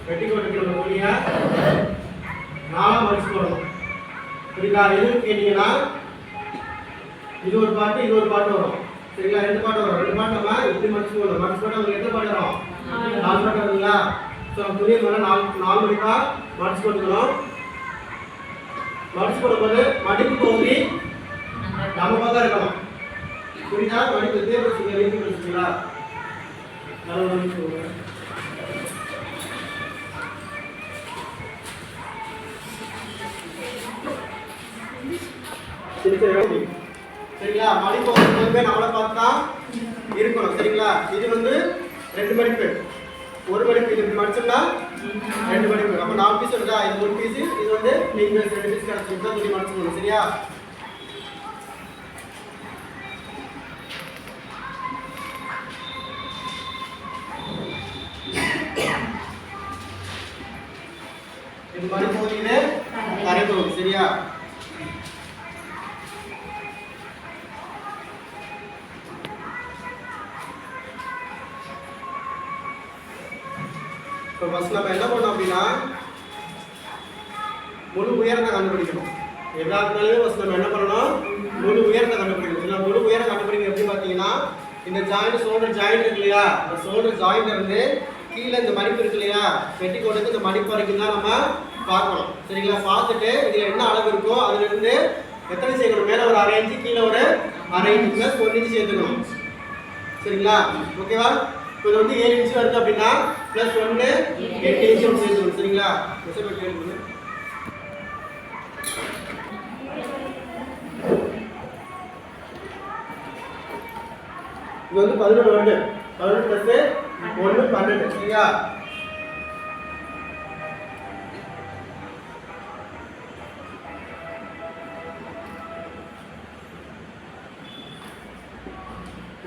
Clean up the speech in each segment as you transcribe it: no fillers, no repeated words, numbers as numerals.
பெட்டிக்கோட்டுக்கு நம்ம துணியை 4 மடிச்சு போடணும். சரிங்களா? எதுன்னு கேட்டீங்கன்னா இது ஒரு பாட்டு இது ஒரு பாட்டு வரும். சரிங்களா? 2 பாட்டு வரும். 2 பாட்டு நம்ம இப்படி மடிச்சு போடணும். மடிச்சு போட்டா உங்களுக்கு எத்தனை பாட்டு வரும்? 4 பாட்டு வருங்களா? ஸோ நம்ம துணியை மேலே 4 மடிப்பா மடிச்சு போட்டுக்கணும். மடிச்சு போடும்போது மடிப்பு பகுதி நம்ம பக்கம் இருக்கணும். புரியுதா? மடிப்பு இதே பிரச்சனை வீட்டு பிரச்சனைங்களா? நல்லா மடிச்சு சரிங்களா? மடிப்பு வந்து நம்மளை பார்த்து தான் இருக்கணும். சரிங்களா? இது வந்து 2 மடிப்பு, ஒரு மடிப்பு. இது இப்படி மடிச்சோம்னா 2 மடிப்பு. அப்போ 4 பீஸ் வருதா? இது 1 பீஸ், இது வந்து நீங்க 2 பீஸ் கிடைச்சிட்டு தான் துணி மடிச்சுக்கணும். சரியா? இது மடிப்பு இது கரைப்போம். சரியா? இப்போ ஃபர்ஸ்ட் நம்ம என்ன பண்ணோம் அப்படின்னா முழு உயரத்தை கண்டுபிடிக்கணும். எல்லாத்துனாலுமே ஃபர்ஸ்ட் நம்ம என்ன பண்ணணும்? முழு உயரத்தை கண்டுபிடிக்கணும். இல்லை முழு உயரம் கண்டுபிடிக்கணும் எப்படி பார்த்தீங்கன்னா இந்த ஜாயிண்ட் ஷோல்டர் ஜாயிண்ட் இருக்கு இல்லையா? இந்த ஷோல்டர் ஜாயிண்ட்ல இருந்து கீழே இந்த மடிப்பு இருக்கு இல்லையா? பெட்டிக்கோட்டுக்கு இந்த மடிப்பு வரைக்கும் தான் நம்ம பார்க்கணும். சரிங்களா? பார்த்துட்டு இதில் என்ன அளவு இருக்கோ அதுல இருந்து எத்தனை சேர்க்கணும்? மேலே ஒரு 1/2 இன்ச்சு, கீழே ஒரு 1/2 இன்ச்சு ப்ளஸ் 1 இன்ச்சு சேர்த்துக்கணும். சரிங்களா? ஓகேவா? இப்போ இது வந்து 7 இன்ச்சு வருது அப்படின்னா ப்ளஸ் 1 8 இன்ச்சு சேர்த்துக்கணும். சரிங்களா? இது வந்து 11 வருது. 11 ப்ளஸ் 1 12. சரியா?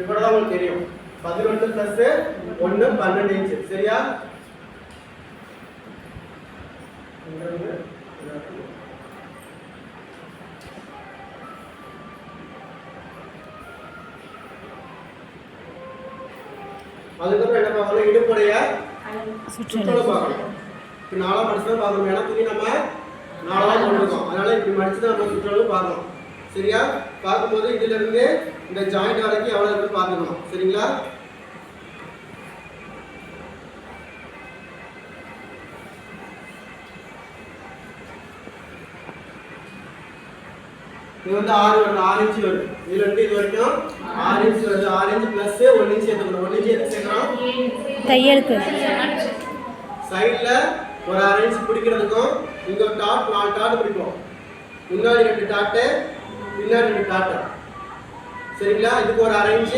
இப்பதான் உங்களுக்கு தெரியும் 11 ப்ளஸ் 1 12 இன்ச். சரியா? அதுக்கப்புறம் என்ன பார்க்கணும்? இடுப்புடைய சுற்றளவு பார்க்கணும். இப்போ 4 மடிச்சு தான் பார்க்கணும். ஏன்னா துணி நம்ம 4 போட்டுருக்கோம். அதனால இப்படி மடிச்சு தான் நம்ம சுற்றளவு பார்க்கணும். சரியா? பார்க்கும்போது இதுல இருந்து இந்த ஜாயிண்ட் வரைக்கும் எவ்வளவு இருக்கு பார்த்துக்கணும். சரிங்களா? இது வந்து 6 வருது, 6 இன்ச் வருது. இதுல இருந்து இது வரைக்கும் 6 இன்ச் வருது. 6 இன்ச் பிளஸ் 1 இன்ச் சேர்த்துக்கணும். 1 இன்ச் எதுக்கு சேர்க்கணும்? தையலுக்கு. சைடுல ஒரு 1/2 இன்ச் பிடிக்கிறதுக்கும் இங்க ஒரு டாட் 4 டாட் பிடிப்போம். முன்னாடி 2 டாட், பின்னாடி 2 டாட். சரிங்களா? இதுக்கு ஒரு 1/2 இன்ச்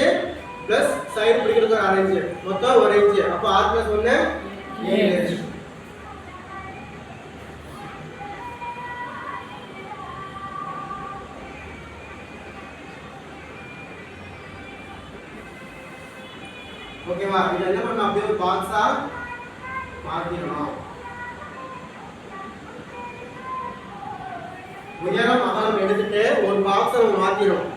பிளஸ் சைடு பிடிக்கிறதுக்கு ஒரு 1/2 இன்ச், மொத்தம் 1 இன்ச். அப்போ 6 + 1 7. ஓகேவா? இது என்ன பண்ணணும்? அப்படியே ஒரு பாக்ஸா மாத்திரணும். உயரம் அகலம் எடுத்துட்டு ஒரு பாக்ஸை நம்ம மாத்திரணும்.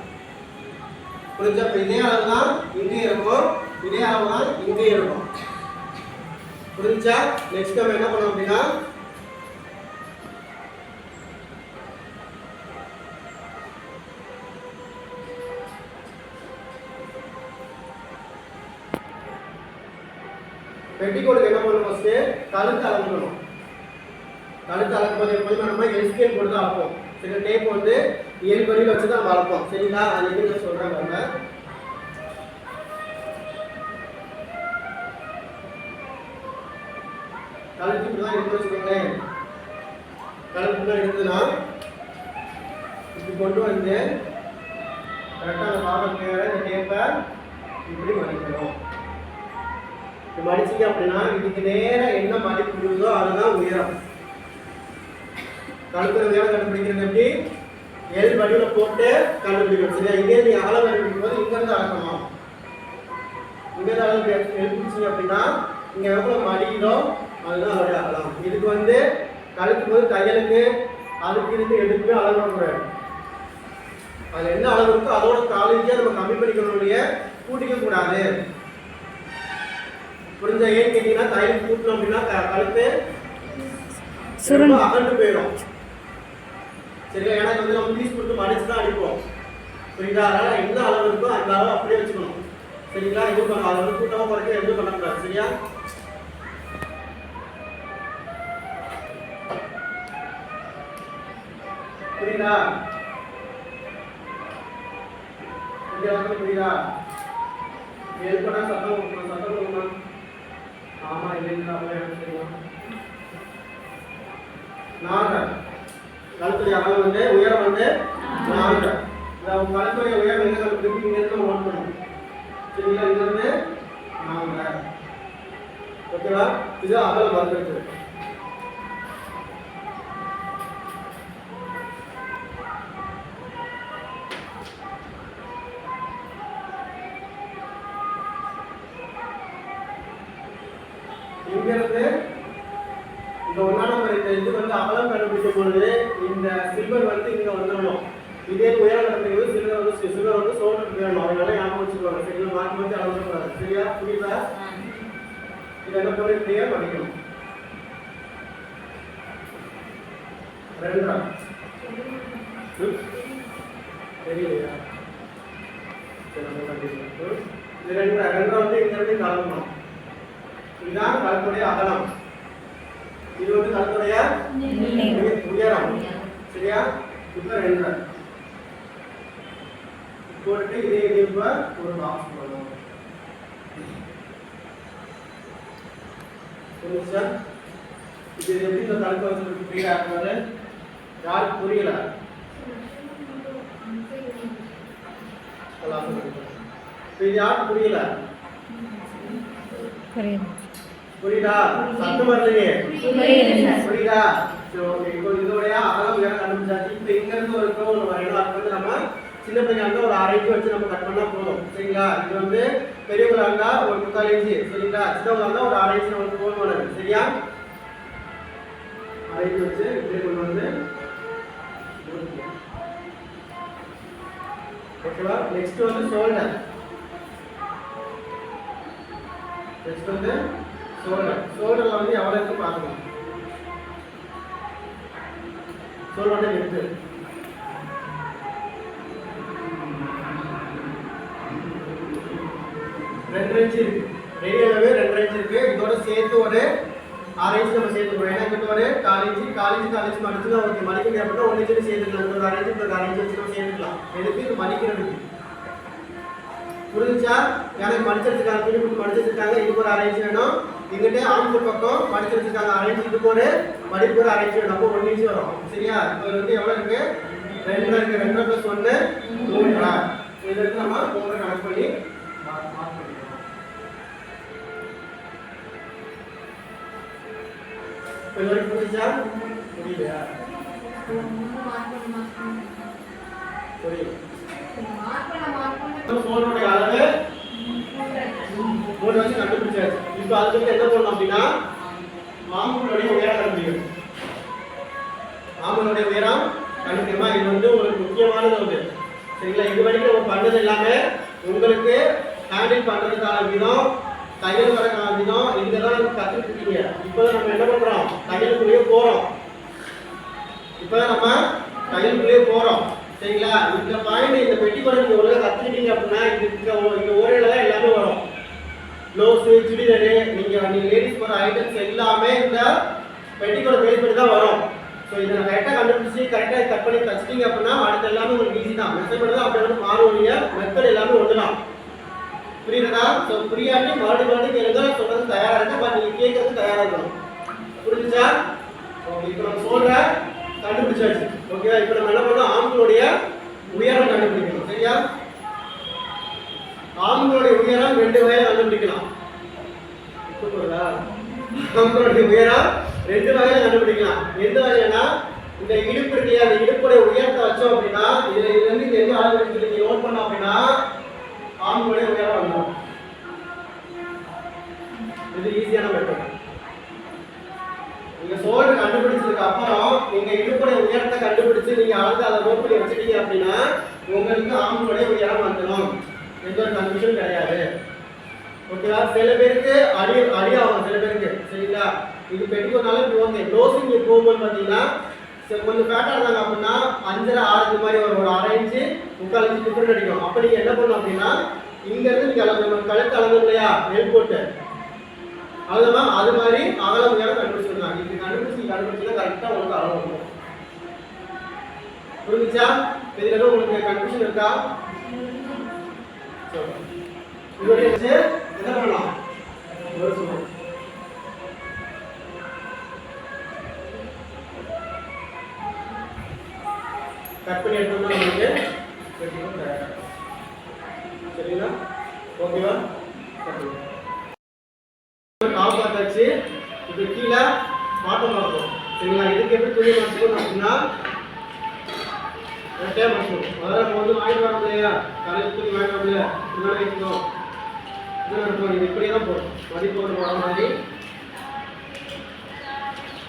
புரிஞ்சா? இதே அளவு தான் இங்கே இருக்கும், இதே அளவு தான் இங்கே இருக்கும். புரிஞ்சா? நெக்ஸ்ட் நம்ம என்ன பண்ணோம் அப்படின்னா பெட்டிக்கோட்டுக்கு என்ன பண்ணணும்? ஃபர்ஸ்ட் கழுத்து அளக்கணும். கழுத்து அளக்கும்போது எப்போதுமே நம்ம எல்ஸ்கேல் போட்டு தான் அளப்போம். சரி, டேப் வந்து 7 படியில் வச்சு தான் அளப்போம். சரிங்களா? அது எப்படி சொல்றாங்க நம்ம கழுத்து இப்படி தான் எடுத்து வச்சுக்கோங்களேன். கழுத்து தான் எடுத்துன்னா இப்படி கொண்டு வந்து கரெக்டாக அந்த பாகத்துக்கு இந்த டேப்பை இப்படி மடிக்கணும். இப்படி மடிச்சிங்க அப்படின்னா இதுக்கு நேரம் என்ன மடிப்பு விடுதோ அதுதான் உயரம். கழுத்துல உயரம் கண்டுபிடிக்கிறது எப்படி? எல் வடிவில் போட்டு கண்டுபிடிக்கணும். சரியா? இதே நீ அளவு கண்டுபிடிக்கும் போது இங்கிருந்து அளக்கணும். இங்கிருந்து அளவு எழுப்பிச்சிங்க அப்படின்னா இங்க எவ்வளவு மடிக்குதோ அதுதான் அதோடைய அகலம். இதுக்கு வந்து கழுத்துக்கு போது தையலுக்கு அதுக்கு இதுக்கு எதுக்குமே அளவு பண்ணக்கூடாது. அதுல என்ன அளவு இருக்கோ அதோட காலேஜா நம்ம கம்மி பண்ணிக்கணும், இல்லையே கூட்டிக்க கூடாது. புரிஞ்சா? ஏன்னு கேட்டீங்கன்னா தையல் கூட்டணும் அப்படின்னா கழுத்து சுருண்டு அகண்டு போயிடும். சரியா? ஏன்னா வந்து நம்ம பீஸ் கொடுத்து மடிச்சு தான் அடிப்போம். புரியுதா? அதனால எந்த அளவு இருக்கோ அந்த அளவு அப்படியே வச்சுக்கணும். சரிங்களா? இது பண்ண அதை வந்து கூட்டமாக குறைக்க எதுவும் பண்ணக்கூடாது. சரியா? புரியுதா? புரியுதா? ஏற்படா சத்தம் கொடுக்கணும். ஆமா இல்லைங்களா? கழுத்துடைய அகலம் வந்து உயரம் வந்து 4. கழுத்துடைய உயரம் எங்க இருக்கு? இங்க இருந்து நோட் பண்ணணும். சரிங்களா? இது வந்து 4. ஓகேவா? இது அகலம் வந்துருக்கு. இங்கிருந்து இந்த 1ஆம் நம்பர் இந்த இது வந்து அகலம் கண்டுபிடிக்கும் பொழுது இந்த சில்வர் வந்து இங்க வந்துடணும். இதே உயரம் கண்டுபிடிக்கிறது சில்வர் வந்து சோல்டருக்கு வேணும். அதனால ஞாபகம் வச்சுக்கோங்க. சரிங்களா? மாற்றி மாற்றி அளந்துக்கூடாது. சரியா? புரியுதா? இது என்ன பண்ணி இப்படியே படிக்கணும். 2 தெரியலையா? இது 2 வந்து இங்க இருந்து கலக்கணும். இதுதான் கழுத்துடைய அகலம். இது வந்து கழுத்துடைய உயரம். சரியா? இப்ப 2 போட்டு இதே இப்ப ஒரு பாக்ஸ் போடணும். புரியுதா? இது எப்படி இந்த கழுத்து வச்சு ஃப்ரீயா ஆகுறது? யாருக்கு புரியல? இது யாருக்கு புரியல? புரியுதா? சத்தம் வரலையே. புரியுதா? இப்போ இதோடைய அகலம் உயரம் கண்டுபிடிச்சாச்சு. இப்போ இங்க இருந்து ஒரு கோணம் வரையணும். அது வந்து நம்ம சின்ன பையனா இருந்தா ஒரு 1/2 இன்ச் வச்சு நம்ம கட் பண்ணா போதும். சரிங்களா? இது வந்து பெரியவங்களா இருந்தா ஒரு 3/4 இன்ச். சரிங்களா? சின்னவங்களா இருந்தா ஒரு 1/2 இன்ச் நமக்கு போதுமானது. சரியா? 1/2 இன்ச் வச்சு இப்படி கொண்டு வந்து ஓகேவா? நெக்ஸ்ட் வந்து ஷோல்டர். நெக்ஸ்ட் வந்து ஷோல்டர்ல வந்து எவ்வளவு இருக்கு பார்க்கணும். ஷோல்டர் இருக்கு 2 இன்ச் இருக்கு. ரேடியலாவே 2 இன்ச் இருக்கு. இதோட சேர்த்து ஒரு 6 இன்ச் நம்ம சேர்த்துக்கணும். ஏன்னா இங்கிட்ட ஒரு 4 இன்ச் மடிச்சுனா ஓகே. மடிக்க அப்படின்னா 1 இன்ச் சேர்த்துக்கலாம். ஒரு 1/2 இன்ச் ஒரு 1/2 இன்ச் வச்சு நம்ம சேர்த்துக்கலாம். எதுக்கு? இது மடிக்கிறதுக்கு. புரிஞ்சுச்சா? எனக்கு மடிச்சிருக்காங்க, துணி கொடுத்து மடிச்சிருக்காங்க. இதுக்கு ஒரு 1/2 இன்ச் வேணும். இங்கிட்ட ஆம்பூர் பக்கம் மடிச்சிருக்காங்க 1/2 இன்ச். இதுக்கு ஒரு மடிப்பு ஒரு 1/2 இன்ச் வேணும். அப்போ 1 இன்ச் வரும். சரியா? இப்போ வந்து எவ்வளவு இருக்கு? 2 இருக்கு. 2 + 1 3. இதுக்கு நம்ம 3 கனெக்ட் பண்ணி மார்க் பண்ணிக்கலாம். எல்லாரும் புரியுதா? புரியலையா? புரியுது. ஃபோனுடைய அளவு 3 வச்சு கண்டுபிடிச்சாச்சு. இப்போ அதுக்கு என்ன பண்ணணும் அப்படின்னா ஆம்பளுடைய உயரம் கண்டுபிடிக்கணும். ஆம்பளுடைய உயரம் கண்டுபிடிக்கணுமா? இது வந்து உங்களுக்கு முக்கியமானது ஒன்று. சரிங்களா? இது வரைக்கும் நம்ம பண்ணது எல்லாமே உங்களுக்கு ஹேண்டில் பண்ணுறதுக்கான விதம், தையல் வரக்கான விதம், இதெல்லாம் நீங்கள் கற்றுக்கிட்டீங்க. இப்போ நம்ம என்ன பண்ணுறோம்? தையலுக்குள்ளேயே போகிறோம். சரிங்களா? இந்த பாயிண்ட் இந்த பெட்டி கூட நீங்கள் ஒழுங்காக கற்றுக்கிட்டீங்க அப்படின்னா இங்கே ஓரையில் தான் எல்லாமே வரும். ப்ளவுஸு, சுடிதாரு, நீங்கள் லேடிஸ் போகிற ஐட்டம்ஸ் எல்லாமே இந்த பெட்டிக்கோட பேஸ் பண்ணி தான் வரும். ஸோ இதை நான் கரெக்டாக கண்டுபிடிச்சி கரெக்டாக கட் பண்ணி தச்சிட்டிங்க அப்படின்னா அடுத்த எல்லாமே உங்களுக்கு ஈஸி தான். மெஷர்மெண்ட் தான் அப்படி வந்து மாறுவீங்க. மெத்தட் எல்லாமே ஒன்று தான். புரியுறதா? ஸோ புரியாட்டி மறுபடியும் கேளுங்க. சொல்கிறது தயாராக இருக்கு. பட் நீங்கள் கேட்கறது தயாராக இருக்கணும். புரிஞ்சுச்சா? ஓகே. இப்போ நம்ம சொல்கிற கண்டுபிடிச்சாச்சு. ஓகேவா? இப்போ நம்ம என்ன பண்ணோம்? ஆம்பளுடைய உயரம் கண்டுபிடிக்கணும். சரியா? ஆம்பளுடைய உயரம் 2 வகையில் கண்டுபிடிக்கலாம். ஆம்பளுடைய உயரம் 2 வகையில் கண்டுபிடிக்கலாம். எந்த வகைனா இந்த இடுப்பு இருக்கு, அந்த இடுப்புடைய உயரத்தை வச்சோம் அப்படின்னா இதுல இருந்து இது எந்த அளவு இருக்கு நீங்க நோட் பண்ணோம் அப்படின்னா ஆம்பளுடைய உயரம் வந்துடும். இது ஈஸியான மெத்தட். நீங்க ஷோல்டர் கண்டுபிடிச்சதுக்கு அப்புறம் நீங்க இடுப்புடைய உயரத்தை கண்டுபிடிச்சு நீங்க அளந்து அதை நோட் பண்ணி வச்சிட்டீங்க அப்படின்னா உங்களுக்கு ஆம்பளுடைய உயரம் வந்துடும். எந்த ஒரு கன்ஃபியூஷன் கிடையாது. ஓகேவா? சில பேருக்கு அடி ஆகும் சில பேருக்கு, சரிங்களா? இது பெட்டிக்கோனால இப்படி ஓகே. க்ளோசிங் போகும்போது பார்த்தீங்கன்னா கொஞ்சம் ஃபேட்டாக இருந்தாங்க அப்படின்னா 5.5 6 மாதிரி ஒரு 1/2 இன்ச்சு 3/4 இன்ச்சு டிஃபரெண்ட் அடிக்கும். அப்போ நீங்கள் என்ன பண்ணணும் அப்படின்னா இங்கேருந்து கழுத்து அளந்தோம் இல்லையா நெல் போட்டு அவ்வளோதான், அது மாதிரி அகலம் உயரம் கண்டுபிடிச்சிடலாம். இப்படி கண்டுபிடிச்சா கரெக்டாக உங்களுக்கு அளவு வரும். புரிஞ்சுச்சா? இதில் எதுவும் உங்களுக்கு கன்ஃபியூஷன் இருக்கா? இதோடைய என்ன பண்ணலாம்? ஒரு சொல்லுவோம் கட் பண்ணி எடுத்தோம்னா நமக்கு சரிங்களா? ஓகேவா? டாப் பார்த்தாச்சு. இப்போ கீழே பாட்டம் பார்க்கணும், சரிங்களா? இதுக்கு எப்படி துணி மடிச்சுக்கணும் அப்படின்னா ரெட்டையாக மடிச்சுக்கணும். அதாவது நம்ம வந்து வாங்கிட்டு வரோம் இல்லையா, கடையில் துணி வாங்கிட்டு வரோம் இல்லையா, இதெல்லாம் வைக்கணும். இதெல்லாம் இருக்கும், இது இப்படியே தான் போடும். மடிப்போடு போகிற மாதிரி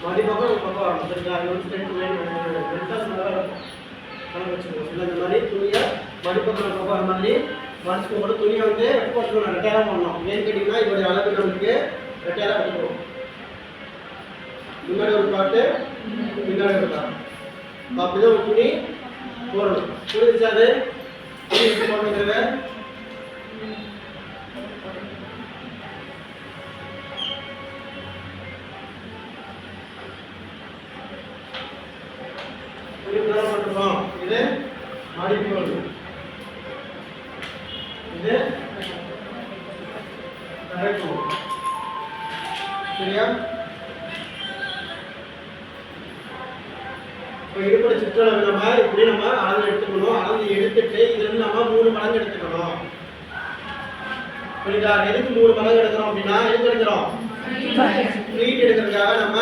மடிப்பக்கம் ஒரு பக்கம் வரணும், சரிங்களா? இது வந்து ஸ்ட்ரென்த் வேணும் வச்சுக்கணும். இல்லை இந்த மாதிரி துணியை மடிப்பக்கம் பக்கம் வர மாதிரி மடிச்சு போட்டு துணியை வந்து போட்டுக்கணும். ரெட்டையாக பண்ணணும். ஏன்னு கேட்டிங்கன்னா இதோடைய அளவு நமக்கு ரெட்டையாக வச்சுக்கணும். முன்னாடி ஒரு பாட்டு பின்னாடி ஒரு பாட்டு அப்படிதான் ஒரு துணி போடணும். புரிஞ்சுச்சா? அது துணி எடுத்து போட்டுக்கிறது பண்ணுறோம். இது மடிப்பு வருது, இது கரெக்டும், சரியா? இப்போ இடுப்போட சுற்றளவு நம்ம இப்படி நம்ம அளந்து எடுத்துக்கணும். அளந்து எடுத்துட்டு இதுலேருந்து நம்ம 3 மடங்கு எடுத்துக்கணும். புரியுதா? எதுக்கு 3 மடங்கு எடுக்கிறோம் அப்படின்னா எதுக்கு எடுக்கிறோம்? ஃப்ளீட் எடுக்கிறதுக்காக நம்ம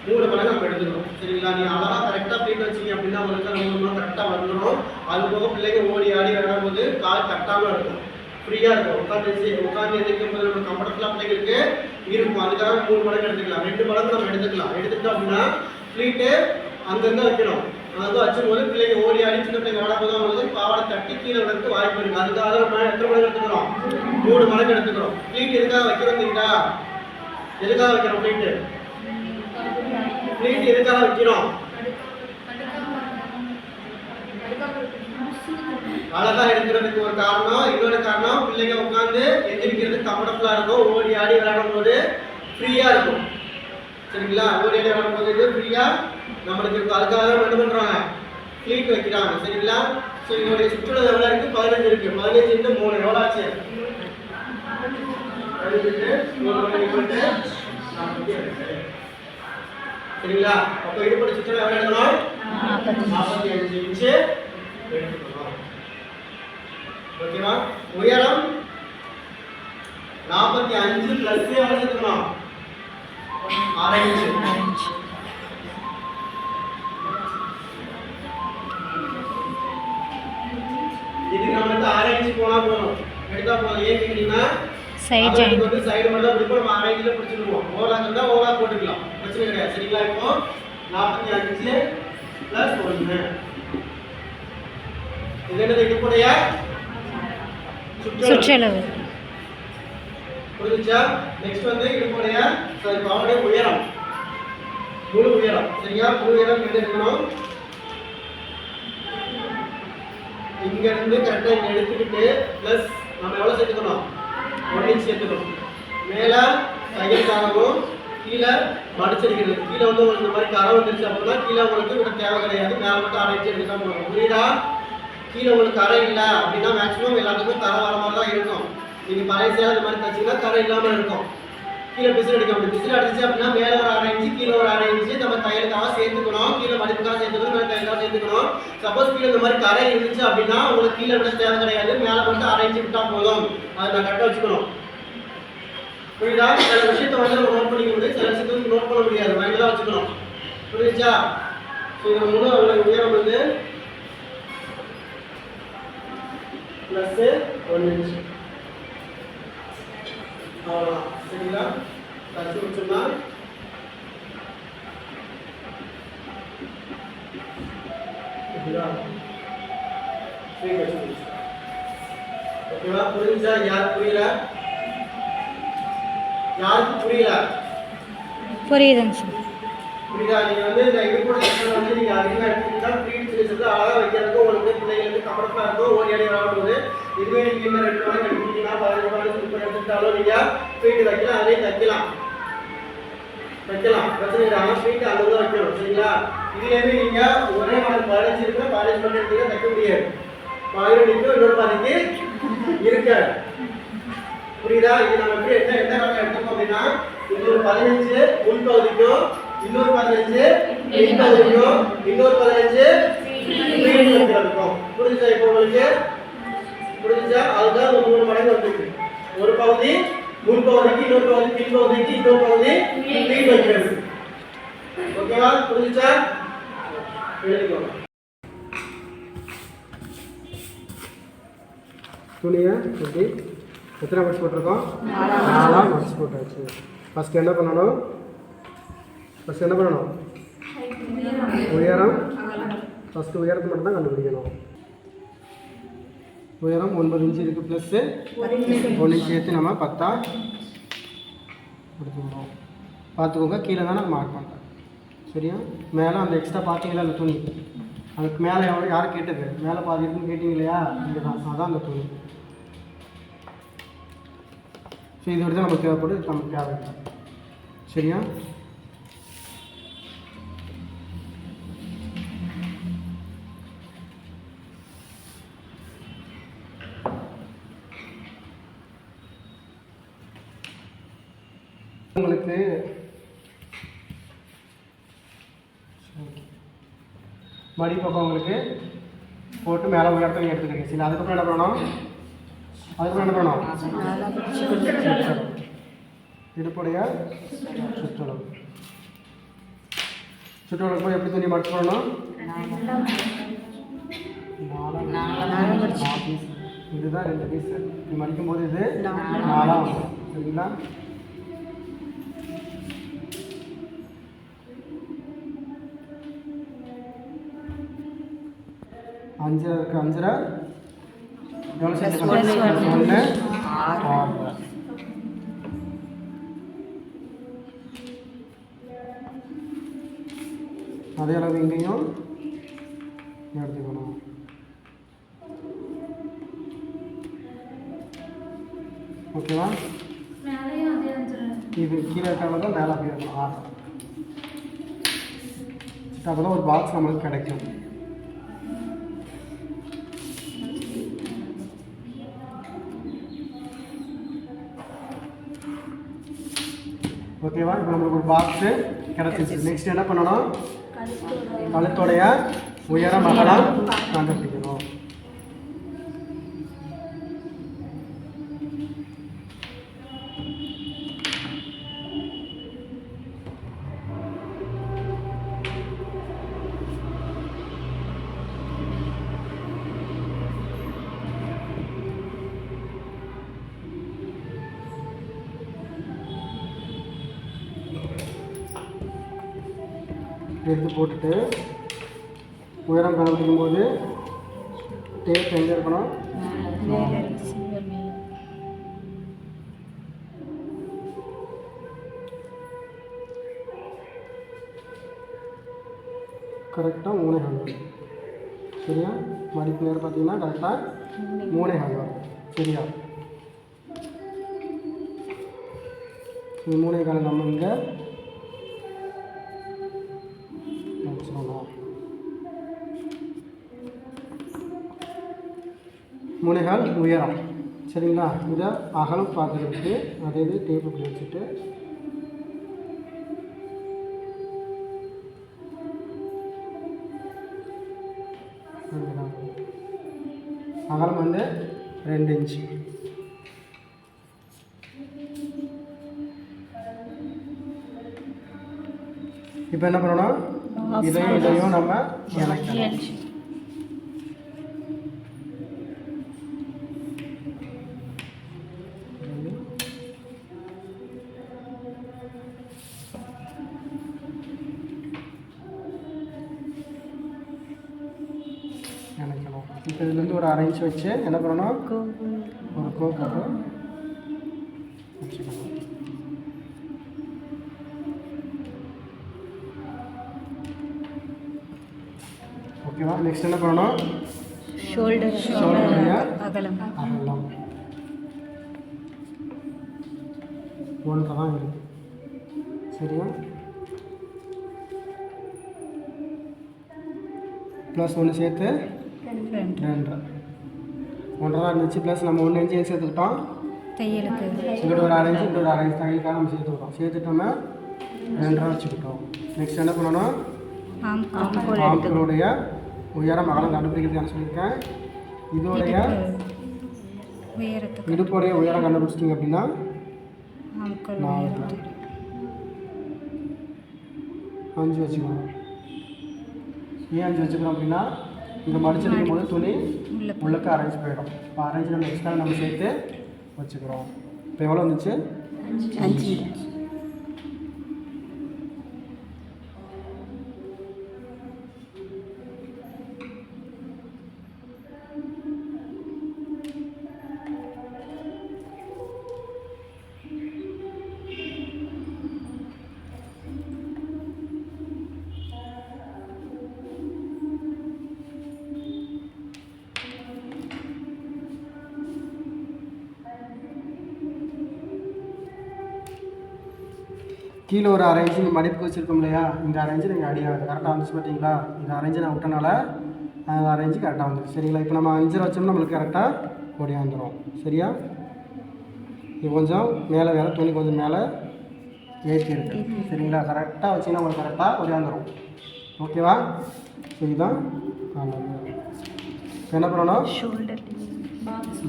3 மடங்கு நம்ம எடுத்துக்கணும், சரிங்களா? நீங்கள் அழகாக கரெக்டாக ஃப்ளீட் வச்சிங்க அப்படின்னா உங்களுக்கு 3 மடங்கு கரெக்டாக வந்துடும். அது போக பிள்ளைங்க ஓடி ஆடி விளையாடும்போது கால் தட்டாமல் இருக்கும், ஃப்ரீயாக இருக்கும். உட்காந்து எதிர்க்கும் போது நம்ம கம்ஃபர்டபுளாக பிள்ளைங்களுக்கு இருக்கும். அதுக்காக 3 மடங்கு எடுத்துக்கலாம். 2 மடங்கு நம்ம எடுத்துக்கலாம். எடுத்துட்டோம் அப்படின்னா ஃப்ளீட்டு அங்கங்கே வைக்கணும். அங்கே வச்சும்போது பிள்ளைங்க ஓடி ஆடி சின்ன பிள்ளைங்க விளையாடும்போது அவங்களுக்கு பாவாடை தட்டி கீழே விடுறதுக்கு வாய்ப்பு இருக்குது. அதுக்காக நம்ம எத்தனை மடங்கு எடுத்துக்கிறோம்? 3 மடங்கு எடுத்துக்கிறோம். ஃப்ளீட் எதுக்காக வைக்கிறோம் தெரியுங்களா? எதுக்காக வைக்கிறோம் ஃப்ளீட்டு? ஃப்ளீட் எதுக்காக வைக்கிறோம்? அழகா எடுக்கிறதுக்கு ஒரு காரணம். இன்னொரு காரணம் பிள்ளைங்க உட்காந்து எந்திரிக்கிறதுக்கு கம்ஃபர்டபுளாக இருக்கும். ஓடி ஆடி விளையாடும் போது ஃப்ரீயாக இருக்கும், சரிங்களா? ஓடி ஆடி விளையாடும் போது இது ஃப்ரீயாக நம்மளுக்கு இருக்கும். அதுக்காக தான் என்ன பண்ணுறாங்க? ஃப்ளீட் வைக்கிறாங்க, சரிங்களா? ஸோ இதோடைய சுற்றுலா எவ்வளோ இருக்குது? 15 இருக்குது. 15 × 3 எவ்வளோ ஆச்சு? 15 சரிங்களா? அப்போ இடுப்போட சுற்றுலா எவ்வளோ எடுக்கணும்? 45 இன்ச்சு எடுத்துக்கணும். ஓகேவா? உயரம் 45 பிளஸ் எவ்வளோ எடுத்துக்கணும்? 6 இன்ச்சு. இதுக்கு நம்மளுக்கு 6 இன்ச்சு போனா போதும், எடுத்தா போதும். ஏன் கேட்டீங்கன்னா சைடு ஜாயிண்ட் வந்து சைடு மட்டும் தான் பிடிப்போம். நம்ம 6 இன்ச்சில பிடிச்சிடுவோம். ஓவலாக இருந்தால் ஓவலாக போட்டுக்கலாம், பிரச்சனை கிடையாது, சரிங்களா? இப்போ 45 பிளஸ் 1 இது என்னது? இடுப்புடைய சுற்றளவு. புரிஞ்சுச்சா? நெக்ஸ்ட் வந்து இடுப்புடைய பாவாடைய உயரம், முழு உயரம், சரியா? முழு உயரம் என்ன இருக்கணும்? இங்க இருந்து கரெக்டா இங்க எடுத்துக்கிட்டு பிளஸ் நம்ம எவ்வளவு சேர்த்துக்கணும்? 1 இன்ச் சேர்த்துக்கணும். மேல தையல்காகவும் கீழே மடிச்சிருக்கிறது. கீழே வந்து உங்களுக்கு இந்த மாதிரி கரை வந்துருச்சு அப்படின்னா கீழே உங்களுக்கு விட தேவை கிடையாது. மேலே மட்டும் 1/2 இன்ச் எடுத்துதான் போகணும். புரியுதா? கீழே உங்களுக்கு கரை இல்லை அப்படின்னா மேக்ஸிமம் எல்லாத்துக்கும் கரை வர மாதிரி தான் இருக்கும். நீங்கள் பழைய சேலை இந்த மாதிரி தச்சிங்கன்னா கரை இல்லாமல் இருக்கும். கீழே பிசில் அடிக்க முடியும். பிசில் அடிச்சு அப்படின்னா மேலே ஒரு 1/2 இன்ச்சு கீழே ஒரு 1/2 இன்ச்சு நம்ம தையலுக்காக சேர்த்துக்கணும். கீழே மடிப்புக்காக சேர்த்துக்கணும், மேலே தையலுக்காக சேர்த்துக்கணும். சப்போஸ் கீழே இந்த மாதிரி கரை இருந்துச்சு அப்படின்னா உங்களுக்கு கீழே விட தேவை கிடையாது. மேலே மட்டும் 1/2 இன்ச்சு விட்டால் போதும். அதை நான் கரெக்டாக வச்சுக்கணும். புரியுதா? சில விஷயத்தை வந்து நம்ம நோட் பண்ணிக்க முடியும், சில விஷயத்தை வந்து நோட் பண்ண முடியாது. மைண்டில் தான் வச்சுக்கணும். புரியுதா? ஸோ இதில் முழு உயரம் வந்து ப்ளஸ் 1 இன்ச்சு அவ்வளோதான், சரிங்களா? தச்சு வச்சோம்னா ஓகேவா? புரிஞ்சா? யார் புரியல யாருக்கு புரியல? புரியுதுங்க சார். புரியுதா? நீங்கள் வந்து இந்த இடுப்போட செக்ஷன் வந்து நீங்கள் அதிகமாக எடுத்துக்கிட்டா ஃப்ரீன்னு சொல்லி சொல்லிட்டு அழகாக வைக்கிறதுக்கும் உங்களுக்கு பிள்ளைங்களுக்கு கம்ஃபர்டபுளாக இருக்கும். ஒரு இடையே ஆகும்போது இதுவே நீங்கள் இன்னும் 2 நாள் எடுத்துக்கிட்டீங்கன்னா 15 நாள் சூப்பர் எடுத்துக்கிட்டாலும் நீங்கள் ஃப்ரீட்டு வைக்கலாம், அதையும் தைக்கலாம் பிரச்சனை இல்லை. ஆனால் ஃப்ரீட்டு அந்த தான் வைக்கணும். சரிங்களா? இதுலேருந்து நீங்கள் ஒரே மாடல் 15 இருக்குன்னா 15 மட்டும் எடுத்துக்கிட்டா தைக்க முடியாது. பாதியில் நிற்கும், இன்னொரு பாதிக்கு இருக்காது. புரியுதா? இது நம்ம எப்படி எந்த ரகம் எடுத்துக்கோம் அப்படின்னா இன்னொரு 15 முன்பகுதிக்கும், இன்னொரு 15 பின்பகுதிக்கும், இன்னொரு 15 இருக்கும். புரிஞ்சுச்சா? இப்போ உங்களுக்கு புரிஞ்சுச்சா? அதுதான் ஒரு 3 மடங்கு வந்துருக்கு. ஒரு பகுதி முன்பகுதிக்கு, இன்னொரு பகுதி பின்பகுதிக்கு, இன்னொரு பகுதி பின் வைக்கிறது. ஓகேவா? புரிஞ்சுச்சா? எழுதிக்கோங்க. துணியை எப்படி எத்தனை மடிச்சு போட்டிருக்கோம்? 4 மடிச்சு போட்டாச்சு. ஃபஸ்ட்டு என்ன பண்ணணும்? உயரம். ஃபஸ்ட்டு உயரத்தை மட்டும் தான் கண்டுபிடிக்கணும். உயரம் 9 இன்ச்சு இருக்குது, ப்ளஸ்ஸு 1 இன்ச்சு சேர்த்து நம்ம 10 எடுத்துக்கிறோம். பார்த்துக்கோங்க, கீழே தான் நான் மார்க் பண்ணுறேன். சரியா? மேலே அந்த எக்ஸ்ட்ரா பார்த்தீங்களா அந்த துணி, அதுக்கு மேலே யார் கேட்டது? மேலே பாதி இருக்குன்னு கேட்டிங்க இல்லையா? இங்கே தான், அதான் அந்த துணி. ஸோ இது வரைக்கும் நமக்கு தேவைப்படுது, நமக்கு தேவையில்லை. சரியா? உங்களுக்கு மடி பக்கம் உங்களுக்கு போட்டு மேலே உயரத்தை எடுத்துக்கிறீங்க. சரி, அதுக்கப்புறம் என்ன பண்ணணும்? இடுப்புடைய சுற்றளவு போய் எப்படி துணி மடிச்சு போடணும்? இதுதான் 2 பீஸ். இது மடிக்கும் போது இது 4 சரிங்களா? அஞ்சரை இருக்கு. 5 எவ்வளோ சேர்த்து? 1 6. அதே அளவு இங்கேயும் எடுத்துக்கணும். ஓகேவா? இது கீழே இருக்காங்க தான் மேலே அப்படியே இருக்கும். 6. அப்போ தான் ஒரு பாக்ஸ் நம்மளுக்கு கிடைக்கும். ஓகேவா? இப்போ நம்மளுக்கு ஒரு பாக்ஸு கிடச்சிச்சு. நெக்ஸ்ட் என்ன பண்ணணும்? கழுத்தோடைய உயரம் அகலம் கண்டுபிடிக்கணும். எடுத்து போட்டுட்டு உயரம் கண்டுபிடிக்கும் போது டேப் எங்கே இருக்கணும்? கரெக்டாக 3.5. சரியா? மடிப்பு நேரம் பார்த்தீங்கன்னா கரெக்டாக 3.5. சரியா? இது 3.25 நம்ம இங்கே வச்சுக்கணும். 3.25 உயரம். சரிங்களா? இதை அகலம் பார்க்குறதுக்கு அதே இது டேப் இப்படி வச்சுட்டு அகலம் வந்து 2 இன்ச்சு. இப்போ என்ன பண்ணணும்? இதையும் நம்ம இணைக்கணும். இப்போ இதுலேருந்து ஒரு 1/2 இன்ச் வச்சு என்ன பண்ணணும்? ஒரு கோக்கை வச்சுக்கணும். ஓகேவா? நெக்ஸ்ட் என்ன பண்ணணும்? ஷோல்டர் ஷோல்டருடைய அகலம் அகலம் 1 தான் இருக்குது. சரியா? ப்ளஸ் 1 சேர்த்து 2 1 தான் இருந்துச்சு. ப்ளஸ் நம்ம 1 இன்ச்சு சேர்த்துக்கிட்டோம். தையலுக்கு இங்கிட்ட ஒரு 1/2 இன்ச்சு, இங்கிட்ட ஒரு 1/2 இன்ச்சு தையலுக்காக நம்ம சேர்த்துக்கிட்டோம். சேர்த்துட்டோம்னா 2 வச்சுக்கிட்டோம். நெக்ஸ்ட் என்ன பண்ணணும்? ஆம்களுடைய உயரம் அகலம் கண்டுபிடிக்கிறதுன்னு சொல்லியிருக்கேன். இதோடைய உயரத்துக்கு இடுப்புடைய உயரம் கண்டுபிடிச்சிட்டிங்க அப்படின்னா ஆம்கள் 5 வச்சுக்கணும். ஏன் 5 வச்சுக்கிறோம் அப்படின்னா இங்கே மடிச்சிருக்கும் போது துணி உள்ளக்க அரேஞ்ச் போயிடும். இப்போ அரேஞ்ச் நம்ம எக்ஸ்ட்ரா நம்ம சேர்த்து வச்சுக்கிறோம். இப்போ எவ்வளோ வந்துச்சு? 5. கீழே ஒரு 1/2 இன்ச்சு மடிப்புக்கு வச்சுருக்கோம் இல்லையா? இந்த 1/2 இன்ச்சு நீங்கள் அடியாகுது கரெக்டாக வந்துச்சு பார்த்தீங்களா? இந்த 1/2 இன்ச்சு நான் விட்டனால 1/2 இன்ச்சு கரெக்டாக வந்துச்சு. சரிங்களா? இப்போ நம்ம 5 வச்சோம்னா நம்மளுக்கு கரெக்டாக ஓடியாந்துடும். சரியா? இது கொஞ்சம் மேலே வேறு துணி கொஞ்சம் மேலே ஏற்றி இருக்கு. சரிங்களா? கரெக்டாக வச்சிங்கன்னா உங்களுக்கு கரெக்டாக ஓடியாந்துடும். ஓகேவா? இதுதான் இப்போ என்ன பண்ணணும்? ஷோல்டர்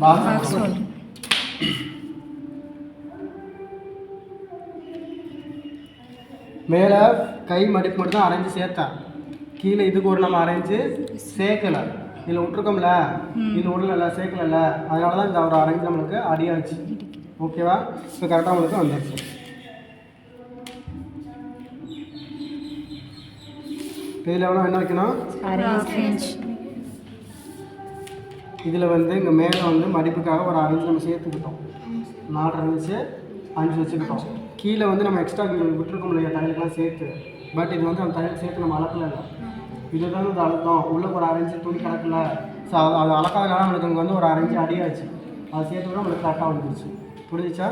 பாக்ஸ் மேலே கை மடிப்பு மட்டும் தான் அரைஞ்சி சேர்த்தேன். கீழே இதுக்கு ஒரு நம்ம அரைஞ்சி சேர்க்கலை. இதில் விட்ருக்கோம்ல, இதில் விடல சேர்க்கல, அதனால தான் இந்த ஒரு அரைஞ்சி நம்மளுக்கு அடியாச்சு. ஓகேவா? இப்போ கரெக்டாக நம்மளுக்கு வந்துடுச்சு. இதில் எவ்வளோ என்ன வைக்கணும்? 1/2 இன்ச். இதில் இங்கே மேலே மடிப்புக்காக ஒரு 1/2 இன்ச் நம்ம சேர்த்துக்கிட்டோம். 4 இருந்துச்சு, 5 வச்சுக்கிட்டோம். கீழே நம்ம எக்ஸ்ட்ரா விட்டுருக்கோம் இல்லையா தையலுக்கெல்லாம் சேர்த்து. பட் இது அந்த தையல் சேர்த்து நம்ம அளக்கல. இதுதான் இந்த அழுத்தம். உள்ளே ஒரு 1/2 இன்ச்சு துணி கிடக்கல. ஸோ அது அளக்காதனால நம்மளுக்கு இங்கே ஒரு 1/2 இன்ச்சு அடியாச்சு. அதை சேர்த்து கூட நம்மளுக்கு கரெக்டாக வந்துருச்சு. புரிஞ்சிச்சா?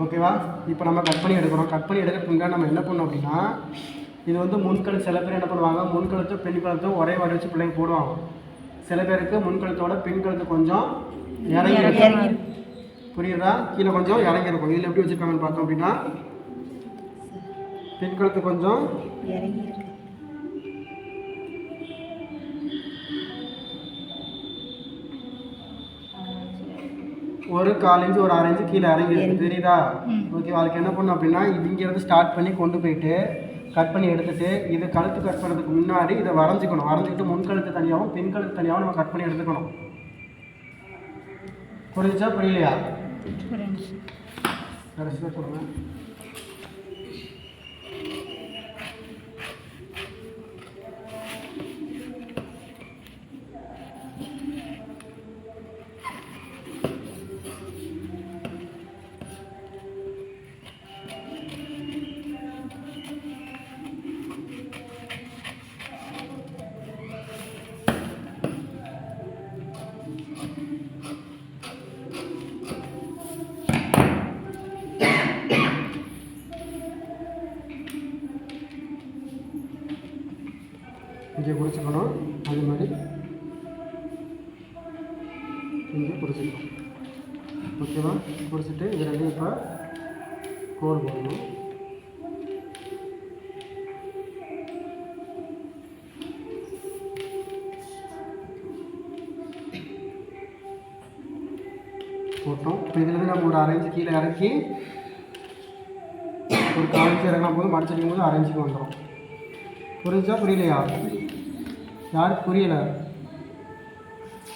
ஓகேவா? இப்போ நம்ம கட் பண்ணி எடுக்கிறோம். கட் பண்ணி எடுக்கிறதுக்கு முன்னாடி நம்ம என்ன பண்ணோம் அப்படின்னா, இது முன்கழுத்து. சில பேர் என்ன பண்ணுவாங்க, முன்கழுத்து பெண் கழுத்தும் ஒரே வாடி வச்சு பிள்ளைங்க போடுவாங்க. சில பேருக்கு முன்கழுத்தோட பின் கழுத்து கொஞ்சம் இறங்கி, புரியுதா? கீழே கொஞ்சம் இறங்கியிருக்கும். இதில் எப்படி வச்சுருக்காங்கன்னு பார்த்தோம் அப்படின்னா, பின் கழுத்து கொஞ்சம் ஒரு 1/4 இன்ச்சு ஒரு 1/2 இன்ச்சு கீழே இறங்கிருக்கு. தெரியுதா? ஓகே. அதுக்கு என்ன பண்ணணும் அப்படின்னா, இங்கேருந்து ஸ்டார்ட் பண்ணி கொண்டு போயிட்டு கட் பண்ணி எடுத்துகிட்டு இது கழுத்து கட் பண்ணுறதுக்கு முன்னாடி இதை வரைஞ்சிக்கணும். வரைஞ்சிக்கிட்டு முன்கழுத்து தனியாகவும் பின் கழுத்து தனியாகவும் நம்ம கட் பண்ணி எடுத்துக்கணும். புரிஞ்சுச்சா? புரியலையா? கடைசியாக சொல்லுங்கள். இங்கே பிடிச்சிக்கணும். அதே மாதிரி இங்கே பிடிச்சிக்கணும். ஓகேவா? பிடிச்சிட்டு இது ரெண்டையும் இப்போ கோடு போடணும். போட்டோம். இப்போ இதில் நம்ம ஒரு 1/2 இன்ச்சு கீழே இறக்கி ஒரு 1/4 இன்ச்சு இறங்கினா போது மடிச்சிருக்கும் போது 1/2 இன்ச்சுக்கு வந்துடும். புரிஞ்சா? புரியலையா? யாருக்கு புரியலை?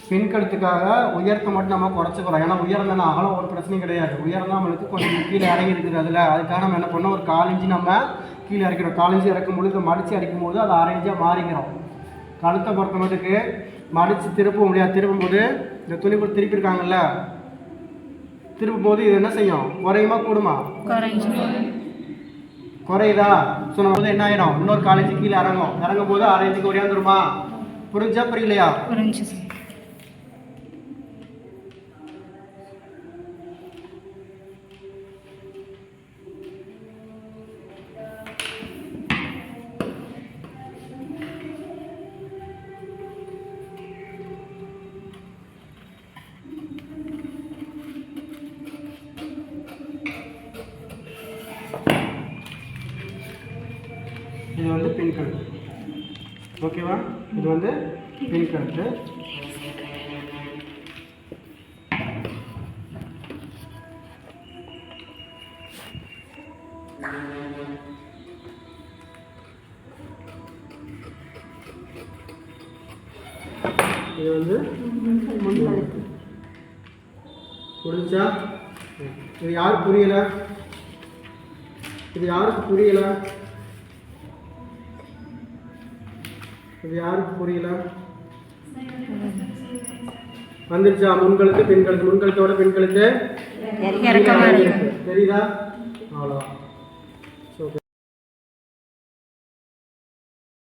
பின்கழுத்துக்காக உயரத்தை மட்டும் நம்ம குறைச்சிக்கிறோம். ஏன்னா உயரம் தானே, அகலம் ஒரு பிரச்சனையும் கிடையாது. உயரம் தான் நம்மளுக்கு கொஞ்சம் கீழே இறங்கி இருக்குது. அதுக்காக நம்ம என்ன பண்ணோம், ஒரு 4 இன்ச்சு நம்ம கீழே இறக்கிறோம். 4 இன்ச்சு இறக்கும் பொழுது மடித்து அடிக்கும் போது அது 1/2 இன்ச்சாக மாறிக்கிறோம். கழுத்தை பொறுத்த மட்டுக்கு மடித்து திருப்ப முடியாது. திருப்பும் போது இந்த துணி கூட திருப்பியிருக்காங்கல்ல, திருப்பும் போது இது என்ன செய்யும், குறையுமா கூடுமா? குறையுதா? ஸோ நம்ம வந்து என்ன ஆயிடும், இன்னொரு 4 இன்ச்சு கீழே இறங்கும் போது 1/2 இன்ச்சுக்கு ஒடியாந்துருமா? புரிஞ்சா புரியலையா? புரிஞ்சு. இது வந்து பின் கழுத்து. ஓகேவா? இது வந்து பின் கழுத்து. இது வந்து முன்கழுத்து. புரிஞ்சா? இது யாருக்கு புரியல? இது யாருக்கு புரியல? இது யாருக்கு புரியல? வந்துருச்சா? முன்கழுத்து பின்கழுத்து. முன்கழுத்தோட பின்கழுத்து தெரியுதா? அவ்வளோதான்.